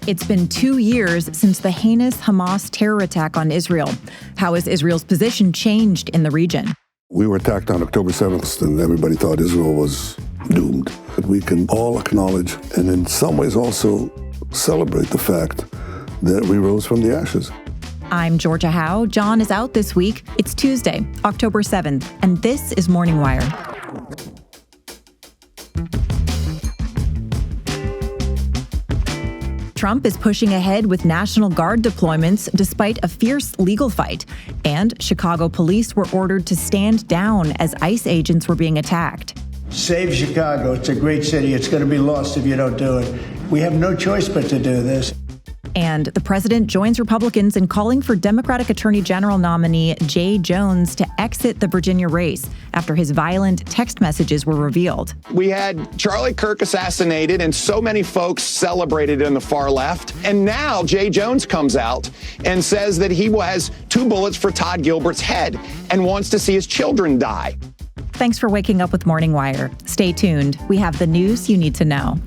It's been 2 years since the heinous Hamas terror attack on Israel. How has Israel's position changed in the region? We were attacked on October 7th, and everybody thought Israel was doomed. But we can all acknowledge, and in some ways also celebrate the fact that we rose from the ashes. I'm Georgia Howe. John is out this week. It's Tuesday, October 7th, and this is Morning Wire. Trump is pushing ahead with National Guard deployments despite a fierce legal fight. And Chicago police were ordered to stand down as ICE agents were being attacked. Save Chicago. It's a great city. It's going to be lost if you don't do it. We have no choice but to do this. And the president joins Republicans in calling for Democratic Attorney General nominee Jay Jones to exit the Virginia race after his violent text messages were revealed. We had Charlie Kirk assassinated, and so many folks celebrated in the far left. And now Jay Jones comes out and says that he has 2 bullets for Todd Gilbert's head and wants to see his children die. Thanks for waking up with Morning Wire. Stay tuned. We have the news you need to know.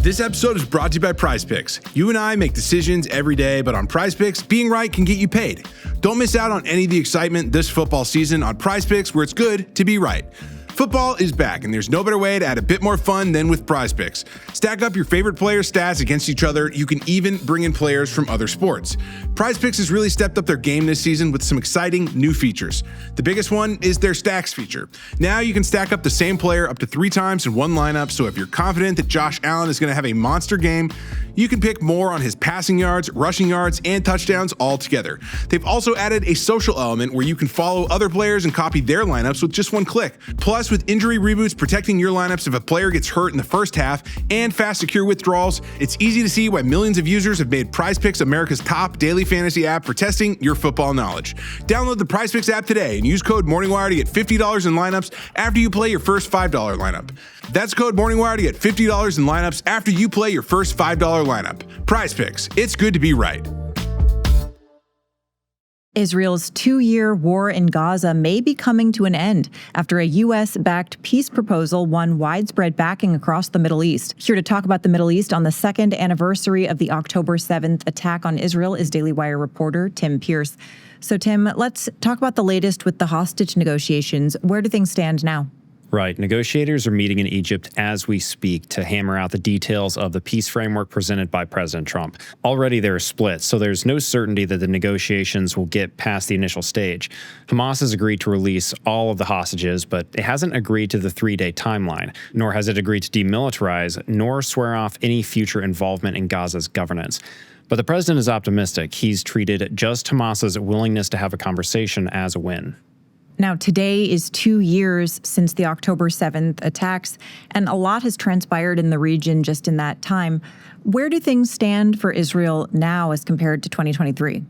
This episode is brought to you by PrizePicks. You and I make decisions every day, but on PrizePicks, being right can get you paid. Don't miss out on any of the excitement this football season on PrizePicks, where it's good to be right. Football is back, and there's no better way to add a bit more fun than with PrizePicks. Stack up your favorite players' stats against each other. You can even bring in players from other sports. PrizePicks has really stepped up their game this season with some exciting new features. The biggest one is their stacks feature. Now you can stack up the same player up to 3 times in one lineup, so if you're confident that Josh Allen is going to have a monster game, you can pick more on his passing yards, rushing yards, and touchdowns all together. They've also added a social element where you can follow other players and copy their lineups with just one click. Plus, with injury reboots protecting your lineups if a player gets hurt in the first half and fast, secure withdrawals, it's easy to see why millions of users have made PrizePicks America's top daily fantasy app for testing your football knowledge. Download the PrizePicks app today and use code MorningWire to get $50 in lineups after you play your first $5 lineup. That's code MorningWire to get $50 in lineups after you play your first $5 lineup. PrizePicks. It's good to be right. Israel's 2-year war in Gaza may be coming to an end after a U.S.-backed peace proposal won widespread backing across the Middle East. Here to talk about the Middle East on the second anniversary of the October 7th attack on Israel is Daily Wire reporter Tim Pierce. So, Tim, let's talk about the latest with the hostage negotiations. Where do things stand now? Right. Negotiators are meeting in Egypt as we speak to hammer out the details of the peace framework presented by President Trump. Already there are splits, so there's no certainty that the negotiations will get past the initial stage. Hamas has agreed to release all of the hostages, but it hasn't agreed to the 3-day timeline, nor has it agreed to demilitarize, nor swear off any future involvement in Gaza's governance. But the president is optimistic. He's treated just Hamas's willingness to have a conversation as a win. Now, today is 2 years since the October 7th attacks, and a lot has transpired in the region just in that time. Where do things stand for Israel now as compared to 2023?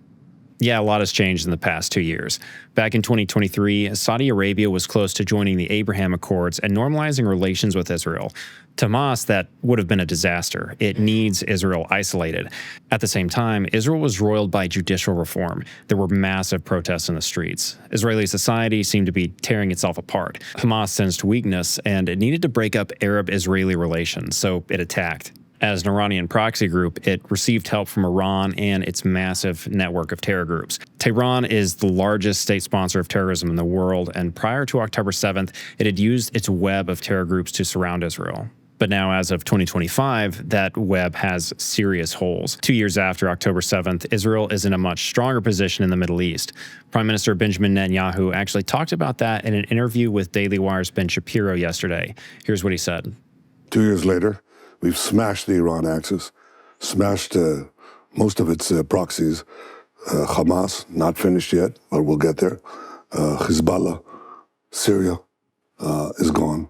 Yeah, a lot has changed in the past 2 years. Back in 2023, Saudi Arabia was close to joining the Abraham Accords and normalizing relations with Israel. To Hamas, that would have been a disaster. It needs Israel isolated. At the same time, Israel was roiled by judicial reform. There were massive protests in the streets. Israeli society seemed to be tearing itself apart. Hamas sensed weakness, and it needed to break up Arab-Israeli relations, so it attacked. As an Iranian proxy group, it received help from Iran and its massive network of terror groups. Tehran is the largest state sponsor of terrorism in the world, and prior to October 7th, it had used its web of terror groups to surround Israel. But now, as of 2025, that web has serious holes. 2 years after October 7th, Israel is in a much stronger position in the Middle East. Prime Minister Benjamin Netanyahu actually talked about that in an interview with Daily Wire's Ben Shapiro yesterday. Here's what he said. 2 years later, we've smashed the Iran axis, smashed most of its proxies. Hamas, not finished yet, but we'll get there. Hezbollah, Syria is gone.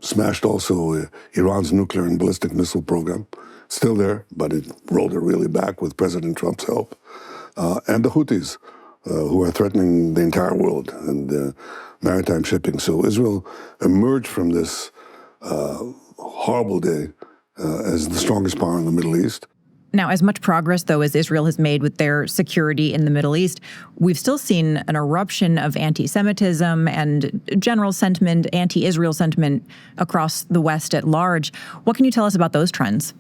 Smashed also Iran's nuclear and ballistic missile program. Still there, but it rolled it really back with President Trump's help. And the Houthis, who are threatening the entire world and maritime shipping. So Israel emerged from this horrible day as the strongest power in the Middle East. Now, as much progress, though, as Israel has made with their security in the Middle East, we've still seen an eruption of anti-Semitism and general sentiment, anti-Israel sentiment across the West at large. What can you tell us about those trends?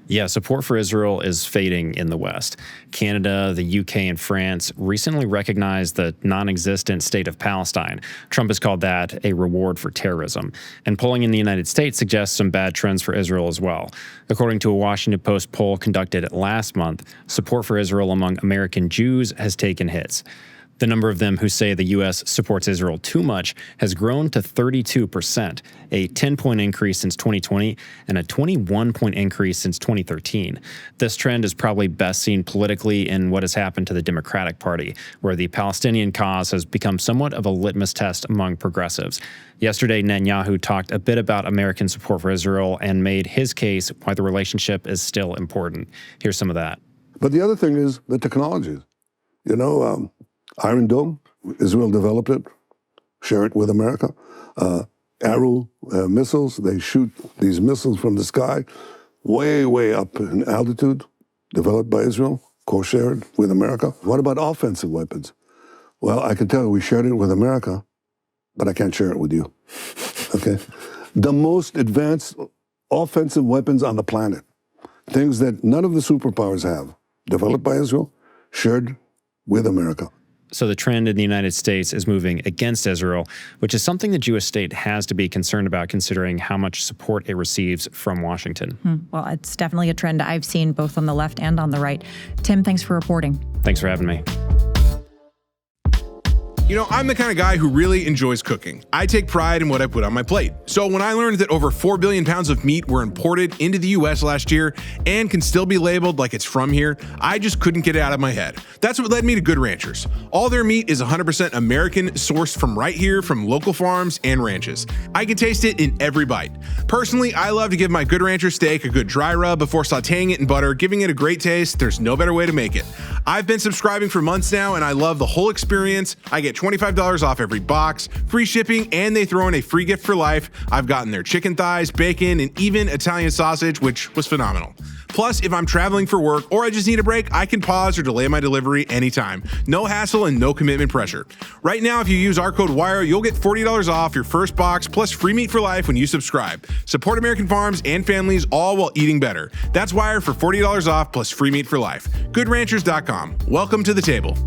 Yeah, support for Israel is fading in the West. Canada, the UK, and France recently recognized the non-existent state of Palestine. Trump has called that a reward for terrorism. And polling in the United States suggests some bad trends for Israel as well. According to a Washington Post poll conducted last month, support for Israel among American Jews has taken hits. The number of them who say the U.S. supports Israel too much has grown to 32%, a 10-point increase since 2020 and a 21-point increase since 2013. This trend is probably best seen politically in what has happened to the Democratic Party, where the Palestinian cause has become somewhat of a litmus test among progressives. Yesterday, Netanyahu talked a bit about American support for Israel and made his case why the relationship is still important. Here's some of that. But the other thing is the technologies. Iron Dome, Israel developed it, share it with America. Arrow missiles, they shoot these missiles from the sky way, way up in altitude, developed by Israel, co-shared with America. What about offensive weapons? Well, I can tell you we shared it with America, but I can't share it with you, okay? The most advanced offensive weapons on the planet, things that none of the superpowers have, developed by Israel, shared with America. So the trend in the United States is moving against Israel, which is something the Jewish state has to be concerned about considering how much support it receives from Washington. Well, it's definitely a trend I've seen both on the left and on the right. Tim, thanks for reporting. Thanks for having me. You know, I'm the kind of guy who really enjoys cooking. I take pride in what I put on my plate. So when I learned that over 4 billion pounds of meat were imported into the US last year and can still be labeled like it's from here, I just couldn't get it out of my head. That's what led me to Good Ranchers. All their meat is 100% American, sourced from right here from local farms and ranches. I can taste it in every bite. Personally, I love to give my Good Rancher steak a good dry rub before sauteing it in butter, giving it a great taste. There's no better way to make it. I've been subscribing for months now and I love the whole experience. I get $25 off every box, free shipping, and they throw in a free gift for life. I've gotten their chicken thighs, bacon, and even Italian sausage, which was phenomenal. Plus, if I'm traveling for work or I just need a break, I can pause or delay my delivery anytime. No hassle and no commitment pressure. Right now, if you use our code WIRE, you'll get $40 off your first box plus free meat for life when you subscribe. Support American farms and families, all while eating better. That's WIRE for $40 off plus free meat for life. GoodRanchers.com. Welcome to the table.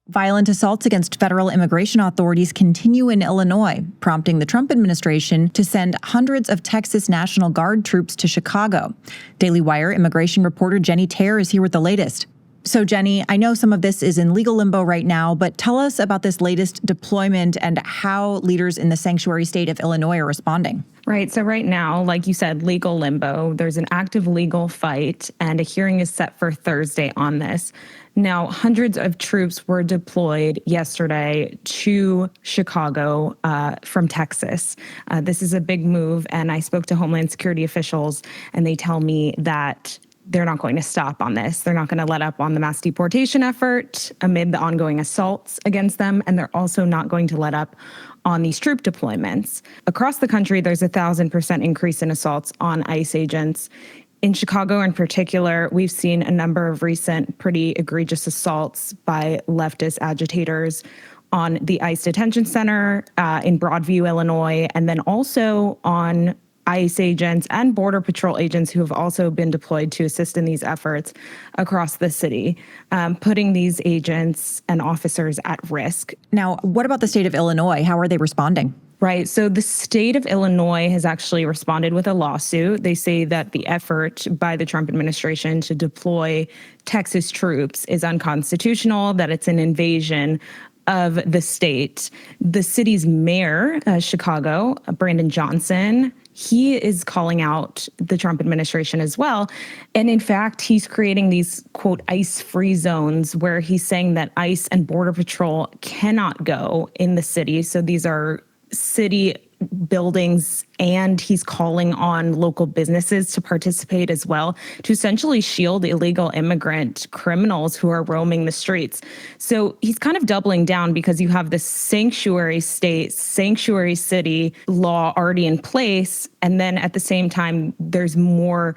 Violent assaults against federal immigration authorities continue in Illinois, prompting the Trump administration to send hundreds of Texas National Guard troops to Chicago. Daily Wire immigration reporter Jenny Terr is here with the latest. So, Jenny, I know some of this is in legal limbo right now, but tell us about this latest deployment and how leaders in the sanctuary state of Illinois are responding. Right. So right now, like you said, legal limbo. There's an active legal fight, and a hearing is set for Thursday on this. Now, hundreds of troops were deployed yesterday to Chicago from Texas. This is a big move, and I spoke to Homeland Security officials, and they tell me that they're not going to stop on this. They're not going to let up on the mass deportation effort amid the ongoing assaults against them, and they're also not going to let up on these troop deployments. Across the country, there's 1,000% increase in assaults on ICE agents. In Chicago in particular, we've seen a number of recent pretty egregious assaults by leftist agitators on the ICE detention center in Broadview, Illinois, and then also on ICE agents and Border Patrol agents who have also been deployed to assist in these efforts across the city, putting these agents and officers at risk. Now, what about the state of Illinois? How are they responding? Right. So the state of Illinois has actually responded with a lawsuit. They say that the effort by the Trump administration to deploy Texas troops is unconstitutional, that it's an invasion of the state. The city's mayor, Chicago, Brandon Johnson, he is calling out the Trump administration as well. And in fact, he's creating these, quote, ICE-free zones where he's saying that ICE and Border Patrol cannot go in the city. So these are city buildings, and he's calling on local businesses to participate as well to essentially shield illegal immigrant criminals who are roaming the streets. So he's kind of doubling down because you have this sanctuary state, sanctuary city law already in place. And then at the same time, there's more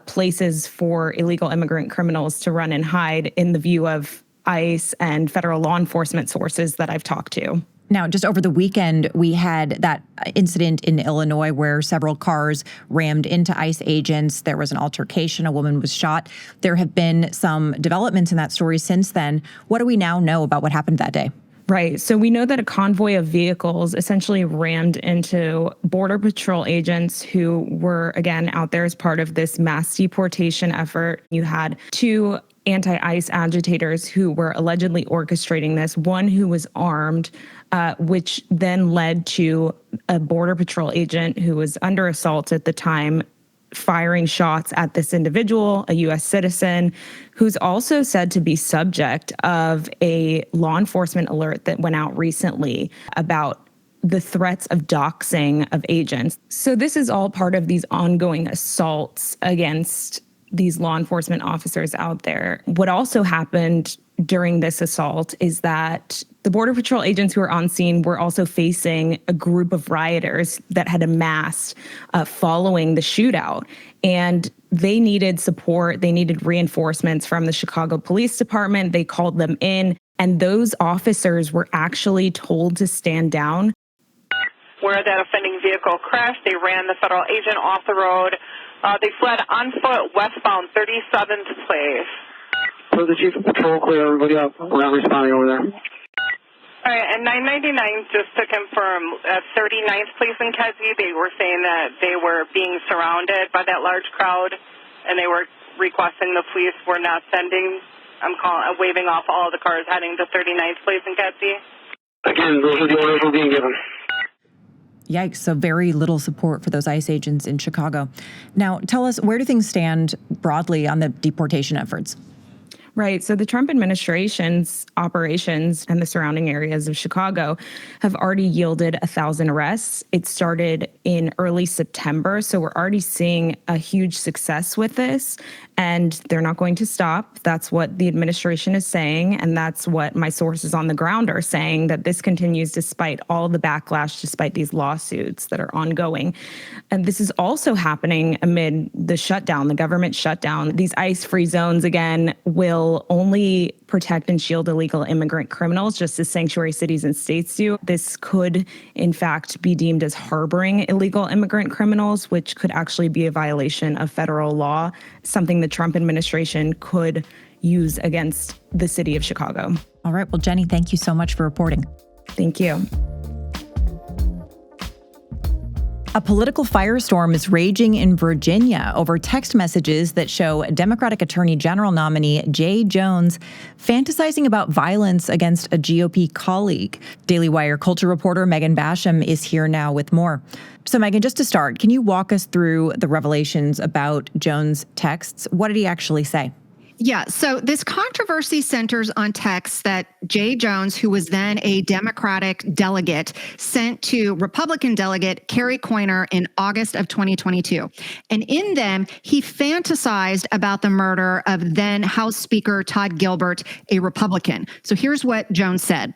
places for illegal immigrant criminals to run and hide in the view of ICE and federal law enforcement sources that I've talked to. Now, just over the weekend, we had that incident in Illinois where several cars rammed into ICE agents. There was an altercation. A woman was shot. There have been some developments in that story since then. What do we now know about what happened that day? Right. So we know that a convoy of vehicles essentially rammed into Border Patrol agents who were, again, out there as part of this mass deportation effort. You had two anti-ICE agitators who were allegedly orchestrating this, one who was armed, which then led to a Border Patrol agent who was under assault at the time firing shots at this individual, a U.S. citizen, who's also said to be subject of a law enforcement alert that went out recently about the threats of doxing of agents. So this is all part of these ongoing assaults against these law enforcement officers out there. What also happened during this assault is that the Border Patrol agents who were on scene were also facing a group of rioters that had amassed following the shootout. And they needed support. They needed reinforcements from the Chicago Police Department. They called them in. And those officers were actually told to stand down. Where that offending vehicle crashed, they ran the federal agent off the road. They fled on foot westbound 37th Place. So the chief of patrol, clear everybody up. We're not responding over there. All right, and 999, just to confirm, at 39th Place in Kedzie, they were saying that they were being surrounded by that large crowd, and they were requesting the police were not sending. I'm waving off all the cars heading to 39th Place in Kedzie. Again, those are the orders we're being given. Yikes, so very little support for those ICE agents in Chicago. Now, tell us, where do things stand broadly on the deportation efforts? Right. So the Trump administration's operations and the surrounding areas of Chicago have already yielded 1,000 arrests. It started in early September, so we're already seeing a huge success with this, and they're not going to stop. That's what the administration is saying, and that's what my sources on the ground are saying, that this continues despite all the backlash, despite these lawsuits that are ongoing. And this is also happening amid the shutdown, the government shutdown. These ICE-free zones, again, will only protect and shield illegal immigrant criminals, just as sanctuary cities and states do. This could, in fact, be deemed as harboring illegal immigrant criminals, which could actually be a violation of federal law, something the Trump administration could use against the city of Chicago. All right. Well, Jenny, thank you so much for reporting. Thank you. A political firestorm is raging in Virginia over text messages that show Democratic Attorney General nominee Jay Jones fantasizing about violence against a GOP colleague. Daily Wire culture reporter Megan Basham is here now with more. So, Megan, just to start, can you walk us through the revelations about Jones' texts? What did he actually say? Yeah, so this controversy centers on texts that Jay Jones, who was then a Democratic delegate, sent to Republican delegate Kerry Coyner in August of 2022. And in them, he fantasized about the murder of then House Speaker Todd Gilbert, a Republican. So here's what Jones said.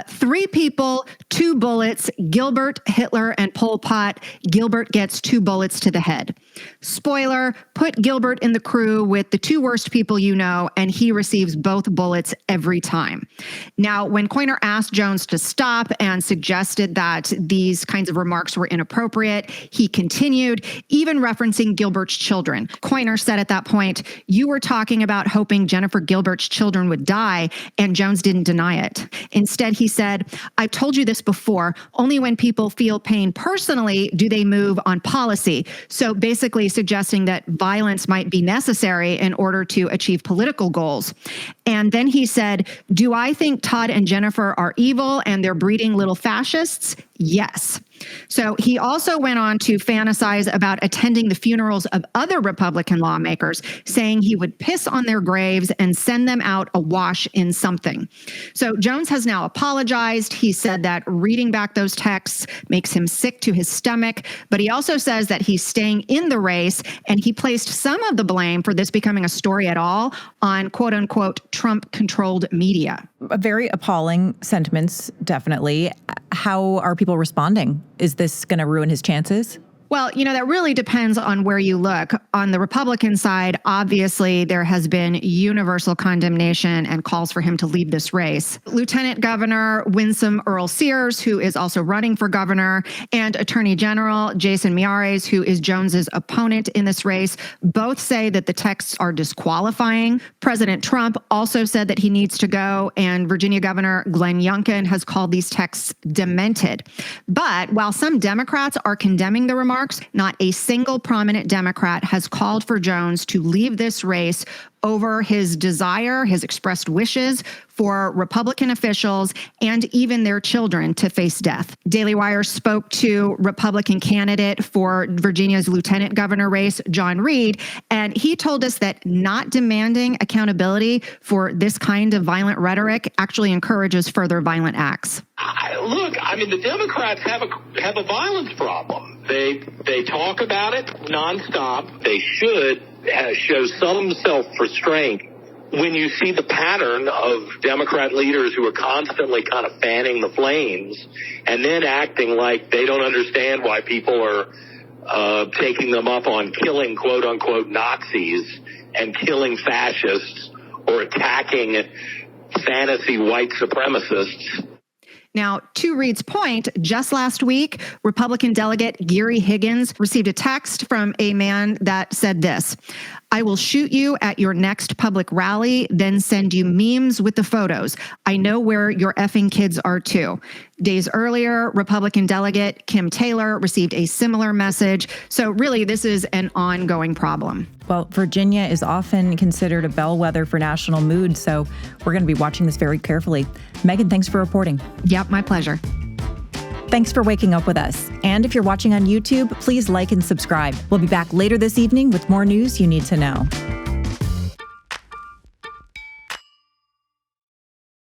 3 people, 2 bullets, Gilbert, Hitler, and Pol Pot. Gilbert gets 2 bullets to the head. Spoiler, put Gilbert in the crew with the 2 worst people you know, and he receives both bullets every time. Now, when Coyner asked Jones to stop and suggested that these kinds of remarks were inappropriate, he continued, even referencing Gilbert's children. Coyner said at that point, "You were talking about hoping Jennifer Gilbert's children would die," and Jones didn't deny it. Instead, he said, "I've told you this before, only when people feel pain personally do they move on policy." So basically suggesting that violence might be necessary in order to achieve political goals. And then he said, do I think Todd and Jennifer are evil and they're breeding little fascists? Yes. So he also went on to fantasize about attending the funerals of other Republican lawmakers, saying he would piss on their graves and send them out awash in something. So Jones has now apologized. He said that reading back those texts makes him sick to his stomach, but he also says that he's staying in the race, and he placed some of the blame for this becoming a story at all on quote unquote Trump-controlled media. Very appalling sentiments, definitely. How are people responding? Is this going to ruin his chances? Well, that really depends on where you look. On the Republican side, obviously, there has been universal condemnation and calls for him to leave this race. Lieutenant Governor Winsome Earl Sears, who is also running for governor, and Attorney General Jason Miyares, who is Jones's opponent in this race, both say that the texts are disqualifying. President Trump also said that he needs to go, and Virginia Governor Glenn Youngkin has called these texts demented. But while some Democrats are condemning the remarks, not a single prominent Democrat has called for Jones to leave this race over his desire, his expressed wishes for Republican officials and even their children to face death. Daily Wire spoke to Republican candidate for Virginia's lieutenant governor race, John Reed, and he told us that not demanding accountability for this kind of violent rhetoric actually encourages further violent acts. Look, the Democrats have a violence problem. They talk about it nonstop. They should show some self-restraint. When you see the pattern of Democrat leaders who are constantly kind of fanning the flames and then acting like they don't understand why people are taking them up on killing quote-unquote Nazis and killing fascists or attacking fantasy white supremacists. Now, to Reed's point, just last week, Republican delegate Gary Higgins received a text from a man that said this: I will shoot you at your next public rally, then send you memes with the photos. I know where your effing kids are too. Days earlier, Republican delegate Kim Taylor received a similar message. So really, this is an ongoing problem. Well, Virginia is often considered a bellwether for national mood, so we're going to be watching this very carefully. Megan, thanks for reporting. Yep, my pleasure. Thanks for waking up with us. And if you're watching on YouTube, please like and subscribe. We'll be back later this evening with more news you need to know.